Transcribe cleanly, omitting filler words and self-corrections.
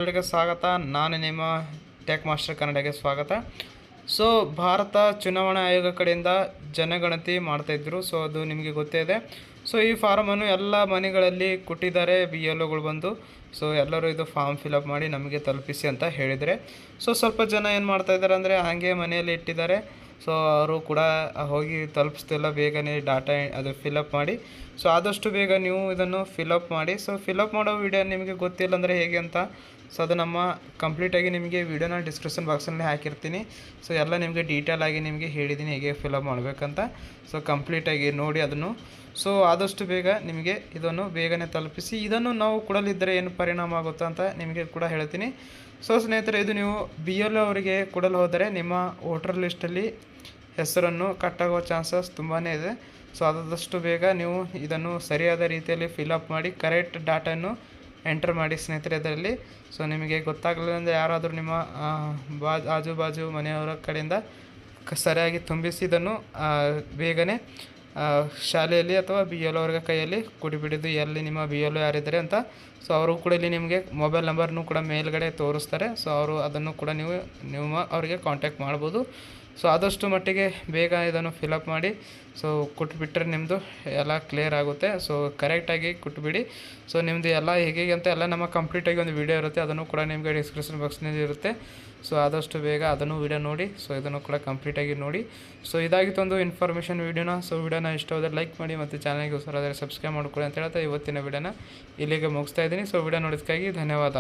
ಎಲ್ಲರಿಗೆ ಸ್ವಾಗತ. ನಾನು ನಿಮ್ಮ ಟೆಕ್ ಮಾಸ್ಟರ್ ಕನ್ನಡಗೆ ಸ್ವಾಗತ. ಸೊ ಭಾರತ ಚುನಾವಣಾ ಆಯೋಗ ಕಡೆಯಿಂದ ಜನಗಣತಿ ಮಾಡ್ತಾಯಿದ್ರು. ಸೊ ಅದು ನಿಮಗೆ ಗೊತ್ತೇ ಇದೆ. ಸೊ ಈ ಫಾರಮನ್ನು ಎಲ್ಲ ಮನೆಗಳಲ್ಲಿ ಕೊಟ್ಟಿದ್ದಾರೆ BLOಗಳು ಬಂದು. ಸೊ ಎಲ್ಲರೂ ಇದು ಫಾರ್ಮ್ ಫಿಲಪ್ ಮಾಡಿ ನಮಗೆ ತಲುಪಿಸಿ ಅಂತ ಹೇಳಿದರೆ, ಸೊ ಸ್ವಲ್ಪ ಜನ ಏನು ಮಾಡ್ತಾಯಿದ್ದಾರೆ ಅಂದರೆ ಹಾಗೆ ಮನೆಯಲ್ಲಿ ಇಟ್ಟಿದ್ದಾರೆ. ಸೊ ಅವರು ಕೂಡ ಹೋಗಿ ತಲುಪಿಸ್ತಿಲ್ಲ, ಬೇಗನೆ ಡಾಟಾ ಅದು ಫಿಲಪ್ ಮಾಡಿ. ಸೊ ಆದಷ್ಟು ಬೇಗ ನೀವು ಇದನ್ನು ಫಿಲಪ್ ಮಾಡಿ. ಸೊ ಫಿಲಪ್ ಮಾಡೋ ವಿಡಿಯೋ ನಿಮಗೆ ಗೊತ್ತಿಲ್ಲ ಅಂದರೆ ಹೇಗೆ ಅಂತ, ಸೊ ಅದು ನಮ್ಮ ಕಂಪ್ಲೀಟಾಗಿ ನಿಮಗೆ ವಿಡಿಯೋನ ಡಿಸ್ಕ್ರಿಪ್ಷನ್ ಬಾಕ್ಸಲ್ಲಿ ಹಾಕಿರ್ತೀನಿ. ಸೊ ಎಲ್ಲ ನಿಮಗೆ ಡೀಟೇಲ್ ಆಗಿ ನಿಮಗೆ ಹೇಳಿದ್ದೀನಿ ಹೇಗೆ ಫಿಲಪ್ ಮಾಡಬೇಕಂತ. ಸೊ ಕಂಪ್ಲೀಟಾಗಿ ನೋಡಿ ಅದನ್ನು. ಸೊ ಆದಷ್ಟು ಬೇಗ ನಿಮಗೆ ಇದನ್ನು ಬೇಗನೆ ತಲುಪಿಸಿ. ಇದನ್ನು ನಾವು ಕೊಡಲಿದ್ದರೆ ಏನು ಪರಿಣಾಮ ಆಗುತ್ತಾ ಅಂತ ನಿಮಗೆ ಕೂಡ ಹೇಳ್ತೀನಿ. ಸೊ ಸ್ನೇಹಿತರೆ, ಇದು ನೀವು BLO ಅವರಿಗೆ ಕೊಡಲು ಹೋದರೆ ನಿಮ್ಮ ವೋಟರ್ ಲಿಸ್ಟಲ್ಲಿ ಹೆಸರನ್ನು ಕಟ್ಟಾಗುವ ಚಾನ್ಸಸ್ ತುಂಬಾ ಇದೆ. ಸೊ ಆದಷ್ಟು ಬೇಗ ನೀವು ಇದನ್ನು ಸರಿಯಾದ ರೀತಿಯಲ್ಲಿ ಫಿಲಪ್ ಮಾಡಿ ಕರೆಕ್ಟ್ ಡಾಟನ್ನು ಎಂಟರ್ ಮಾಡಿ ಸ್ನೇಹಿತರೆ ಇದರಲ್ಲಿ. ಸೊ ನಿಮಗೆ ಗೊತ್ತಾಗಲಿಲ್ಲ ಅಂದರೆ ಯಾರಾದರೂ ನಿಮ್ಮ ಆಜು ಬಾಜು ಮನೆಯವರ ಕಡೆಯಿಂದ ಸರಿಯಾಗಿ ತುಂಬಿಸಿ ಇದನ್ನು ಬೇಗನೆ ಶಾಲೆಯಲ್ಲಿ ಅಥವಾ BLO ಅವರ ಕೈಯಲ್ಲಿ ಕೊಡಿಬಿಡಿದು ಎಲ್ಲಿ ನಿಮ್ಮ BLO ಯಾರಿದ್ದಾರೆ ಅಂತ. ಸೊ ಅವರು ಕೂಡ ಇಲ್ಲಿ ನಿಮಗೆ ಮೊಬೈಲ್ ನಂಬರ್ನು ಕೂಡ ಮೇಲ್ಗಡೆ ತೋರಿಸ್ತಾರೆ. ಸೊ ಅವರು ಅದನ್ನು ಕೂಡ ನೀವು ಅವರಿಗೆ ಕಾಂಟ್ಯಾಕ್ಟ್ ಮಾಡ್ಬೋದು. ಸೊ ಆದಷ್ಟು ಮಟ್ಟಿಗೆ ಬೇಗ ಇದನ್ನು ಫಿಲಪ್ ಮಾಡಿ. ಸೊ ಕೊಟ್ಬಿಟ್ರೆ ನಿಮ್ಮದು ಎಲ್ಲ ಕ್ಲಿಯರ್ ಆಗುತ್ತೆ. ಸೊ ಕರೆಕ್ಟಾಗಿ ಕೊಟ್ಬಿಡಿ. ಸೊ ನಿಮ್ಮದು ಎಲ್ಲ ಹೇಗೆ ಅಂತ ಎಲ್ಲ ನಮ್ಮ ಕಂಪ್ಲೀಟಾಗಿ ಒಂದು ವೀಡಿಯೋ ಇರುತ್ತೆ, ಅದನ್ನು ಕೂಡ ನಿಮಗೆ ಡಿಸ್ಕ್ರಿಪ್ಷನ್ ಬಾಕ್ಸ್ನಲ್ಲಿ ಇರುತ್ತೆ. ಸೊ ಆದಷ್ಟು ಬೇಗ ಅದನ್ನು ವೀಡಿಯೋ ನೋಡಿ. ಸೊ ಇದನ್ನು ಕೂಡ ಕಂಪ್ಲೀಟಾಗಿ ನೋಡಿ. ಸೊ ಇದಾಗಿತ್ತು ಒಂದು ಇನ್ಫಾರ್ಮೇಷನ್ ವೀಡಿಯೋನ. ಸೊ ವೀಡಿಯೋನ ಇಷ್ಟವಾದರೆ ಲೈಕ್ ಮಾಡಿ ಮತ್ತು ಚಾನಲ್ಗೆ ಹೊಸರಾದರೆ ಸಬ್ಸ್ಕ್ರೈಬ್ ಮಾಡ್ಕೊಳ್ಳಿ ಅಂತ ಹೇಳ್ತಾ ಇವತ್ತಿನ ವೀಡಿಯೋನ ಇಲ್ಲಿಗೆ ಮುಗಿಸ್ತಾ ಇದ್ದೀನಿ. ಸೊ ವೀಡಿಯೋ ನೋಡೋದಕ್ಕಾಗಿ ಧನ್ಯವಾದ.